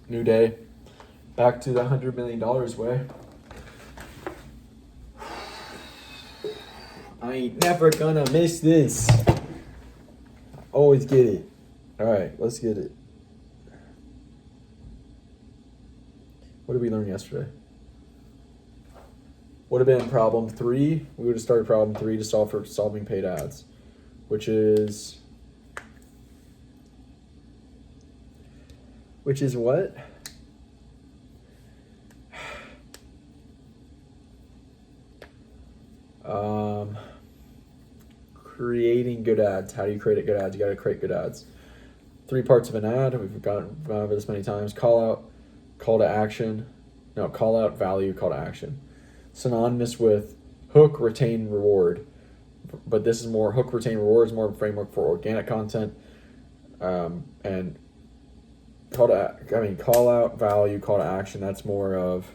New day. Back to the $100 million way. I ain't never gonna miss this. Always get it. All right, let's get it. What did we learn yesterday? Would have been problem 3. We would have started problem 3 to solve for solving paid ads, which is what? Creating good ads. How do you create good ads? You got to create good ads. 3 parts of an ad. We've gone over this many times. Call out, call to action. No, call out, value, call to action. Synonymous with hook, retain, reward. But this is more hook, retain, reward is more of a framework for organic content. And call out, value, call to action. That's more of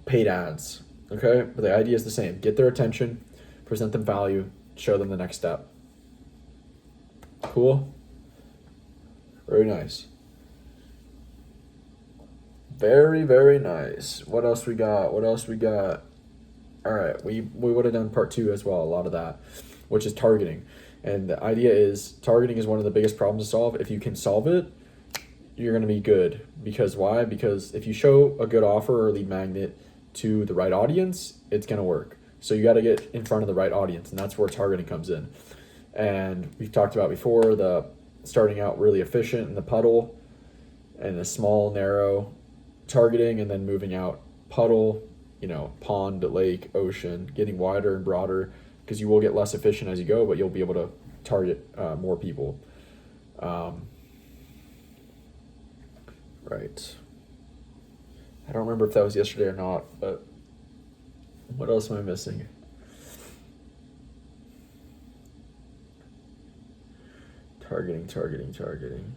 paid ads. Okay, but the idea is the same. Get their attention, present them value, show them the next step. Cool. Very nice. Very, very nice. What else we got? All right, we would have done part 2 as well, a lot of that, which is targeting. And the idea is targeting is one of the biggest problems to solve. If you can solve it, you're going to be good. Because why? Because if you show a good offer or lead magnet to the right audience, it's going to work. So you got to get in front of the right audience, and that's where targeting comes in. And we've talked about before the starting out really efficient in the puddle and the small, narrow targeting, and then moving out puddle, pond, lake, ocean, getting wider and broader, because you will get less efficient as you go, but you'll be able to target more people. Right. I don't remember if that was yesterday or not, but what else am I missing? Targeting.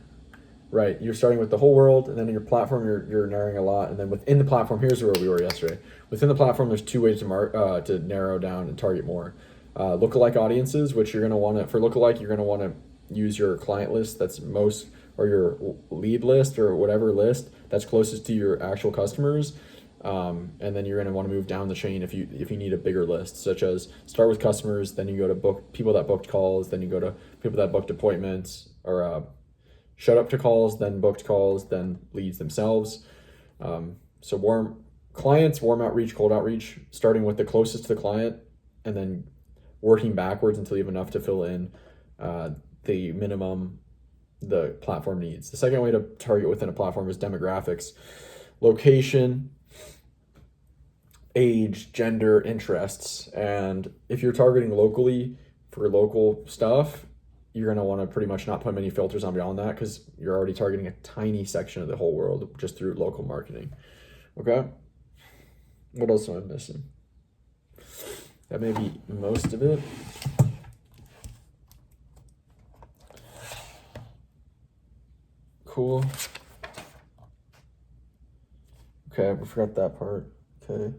Right, you're starting with the whole world, and then in your platform, you're narrowing a lot, and then within the platform, here's where we were yesterday. Within the platform, there's 2 ways to narrow down and target more. Lookalike audiences, which you're going to want to, for lookalike, you're going to want to use your client list that's most, or your lead list, or whatever list that's closest to your actual customers. And then you're going to want to move down the chain if you need a bigger list, such as start with customers, then you go to book people that booked calls, then you go to people that booked appointments, or showed up to calls, then booked calls, then leads themselves. So warm outreach, cold outreach, starting with the closest to the client, and then working backwards until you have enough to fill in the minimum the platform needs. The second way to target within a platform is demographics, location, age, gender, interests. And if you're targeting locally for local stuff, you're going to want to pretty much not put many filters on beyond that, because you're already targeting a tiny section of the whole world just through local marketing. Okay? What else am I missing? That may be most of it. Cool. Okay, we forgot that part. Okay,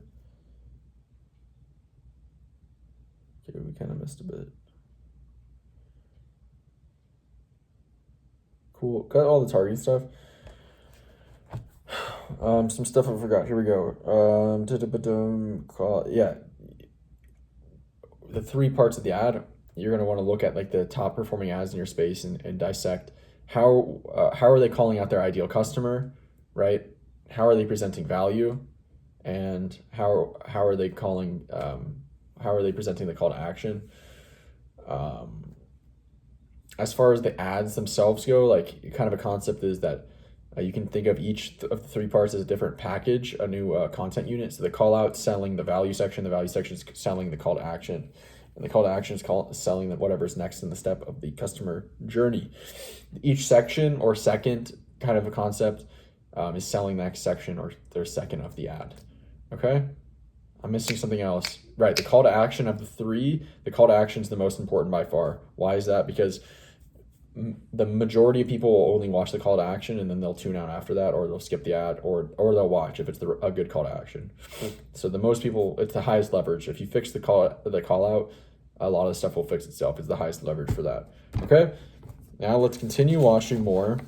we kind of missed a bit. Cool. Got all the targeting stuff. Some stuff I forgot. Here we go. Yeah. The 3 parts of the ad, you're going to want to look at like the top performing ads in your space and dissect how are they calling out their ideal customer, right? How are they presenting value, and how are they presenting the call to action? As far as the ads themselves go, like kind of a concept is that you can think of each of the 3 parts as a different package, a new content unit. So the call out selling the value section is selling the call to action, and the call to action is selling whatever's next in the step of the customer journey. Each section or second kind of a concept is selling the next section or their second of the ad. Okay? I'm missing something else. Right, the call to action of the 3, the call to action is the most important by far. Why is that? Because the majority of people will only watch the call to action, and then they'll tune out after that, or they'll skip the ad, or they'll watch if it's a good call to action. So the most people, it's the highest leverage. If you fix the call out, a lot of the stuff will fix itself. It's the highest leverage for that. Okay, now let's continue watching more.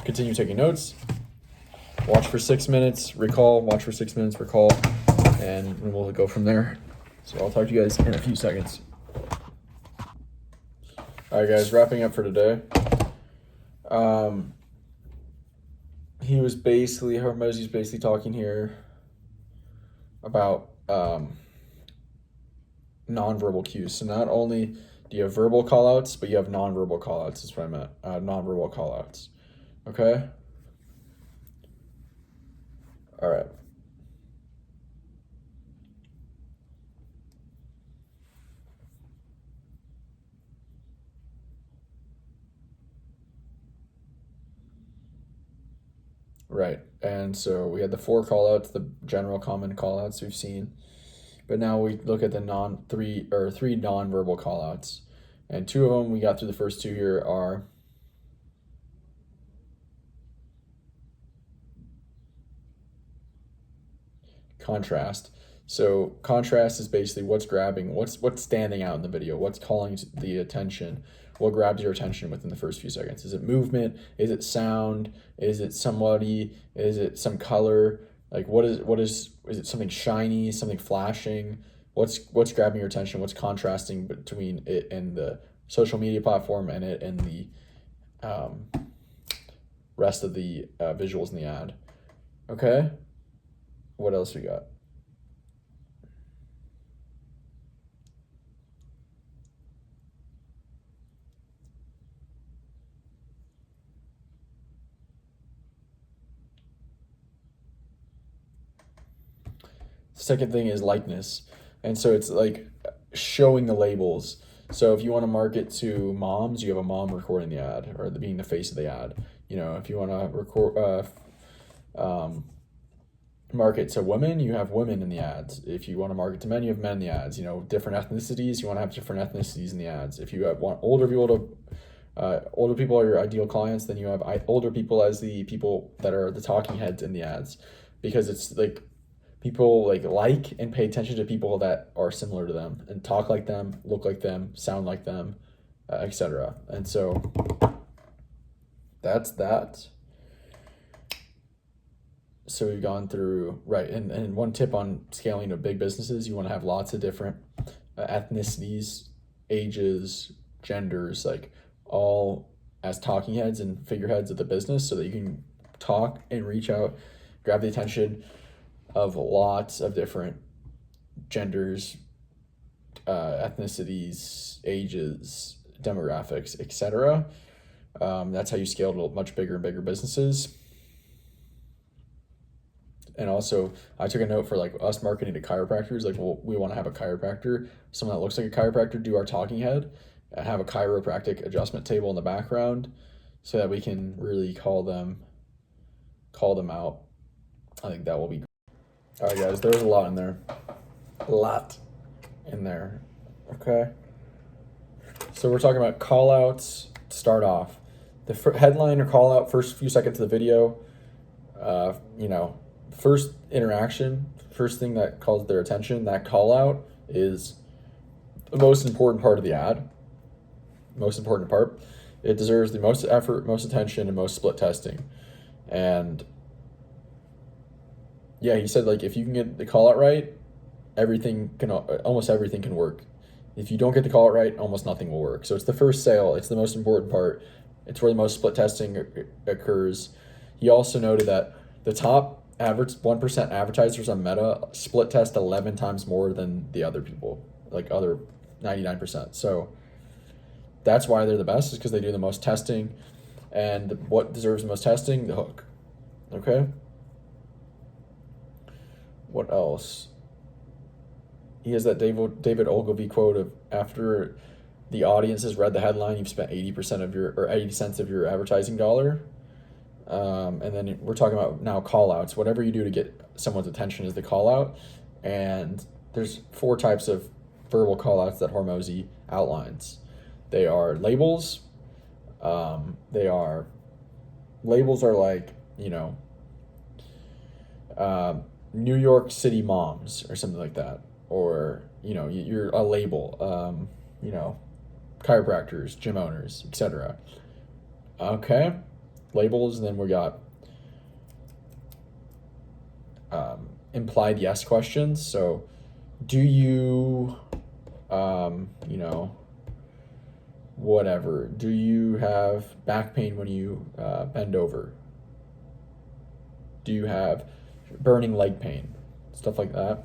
Continue taking notes. Watch for 6 minutes, recall, watch for 6 minutes, recall, and we'll go from there. So I'll talk to you guys in a few seconds. All right, guys, wrapping up for today. Hormozy's basically talking here about nonverbal cues. So not only do you have verbal callouts, but you have nonverbal callouts. That's what I meant. Nonverbal callouts. Okay. All right. Right. And so we had the 4 callouts, the general common callouts we've seen. But now we look at the three nonverbal callouts. And 2 of them we got through the first 2 here are contrast. So contrast is basically what's grabbing, what's standing out in the video, what's calling the attention, what grabs your attention within the first few seconds. Is it movement? Is it sound? Is it somebody? Is it some color? Like is it something shiny, something flashing? What's grabbing your attention? What's contrasting between it and the social media platform and it and the rest of the visuals in the ad? Okay. What else we got? Second thing is likeness. And so it's like showing the labels. So if you want to market to moms, you have a mom recording the ad or being the face of the ad. You know, if you want to market to women, you have women in the ads. If you want to market to men, you have men in the ads. You know, different ethnicities, you want to have different ethnicities in the ads. If you want older people are your ideal clients, then you have older people as the people that are the talking heads in the ads, because it's like people like and pay attention to people that are similar to them and talk like them, look like them, sound like them, etc. And so that's that. So we've gone through, right, and one tip on scaling to big businesses, you want to have lots of different ethnicities, ages, genders, like all as talking heads and figureheads of the business, so that you can talk and reach out, grab the attention of lots of different genders, ethnicities, ages, demographics, etc. That's how you scale to much bigger and bigger businesses. And also, I took a note for like us marketing to chiropractors. Like, well, we want to have a chiropractor, someone that looks like a chiropractor, do our talking head, have a chiropractic adjustment table in the background, so that we can really call them out. I think that will be great. All right, guys, there's a lot in there. Okay. So we're talking about call outs to start off. The headline or call out, first few seconds of the video, first interaction, first thing that calls their attention, that call out is the most important part of the ad. Most important part. It deserves the most effort, most attention, and most split testing. And yeah, he said, like, if you can get the call out right, almost everything can work. If you don't get the call out right, almost nothing will work. So it's the first sale. It's the most important part. It's where the most split testing occurs. He also noted that the top 1% advertisers on Meta split test 11 times more than the other people, like other 99%. So that's why they're the best, is because they do the most testing. And what deserves the most testing? The hook. Okay? What else? He has that David Ogilvy quote of, after the audience has read the headline, you've spent 80 cents of your advertising dollar. And then we're talking about now call outs. Whatever you do to get someone's attention is the call out. And there's 4 types of verbal call outs that Hormozy outlines. They are labels. Labels are like, New York City moms or something like that. Or you're a label, chiropractors, gym owners, etc. Okay, labels. Then we got implied yes questions. So, do you, whatever, do you have back pain when you bend over? Do you have burning leg pain? Stuff like that.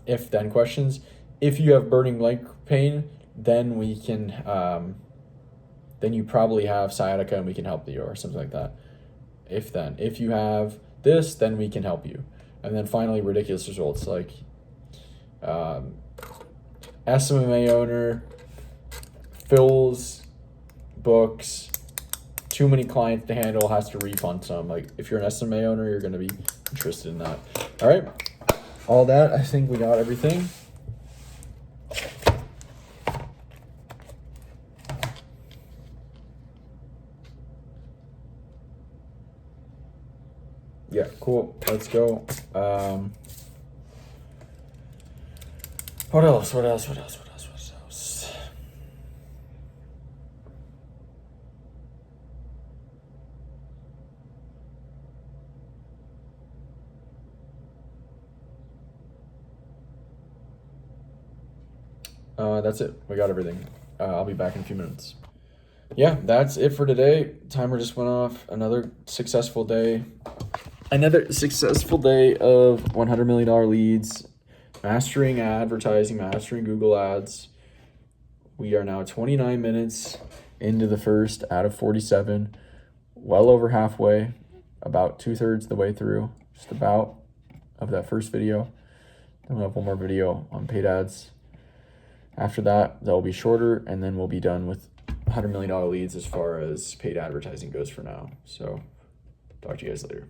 If then questions. If you have burning leg pain, then we can, then you probably have sciatica and we can help you, or something like that. If you have this, then we can help you. And then finally, ridiculous results like SMA owner, fills books, too many clients to handle, has to refund some. Like, if you're an SMA owner, you're going to be interested in that. All right. All that, I think we got everything. Yeah, cool. Let's go. What else? That's it. We got everything. I'll be back in a few minutes. Yeah, that's it for today. Timer just went off. Another successful day of $100 million leads, mastering advertising, mastering Google Ads. We are now 29 minutes into the first out of 47, well over halfway, about 2/3 the way through, just about, of that first video. Then we'll have one more video on paid ads. After that, will be shorter, and then we'll be done with $100 million leads as far as paid advertising goes for now. So talk to you guys later.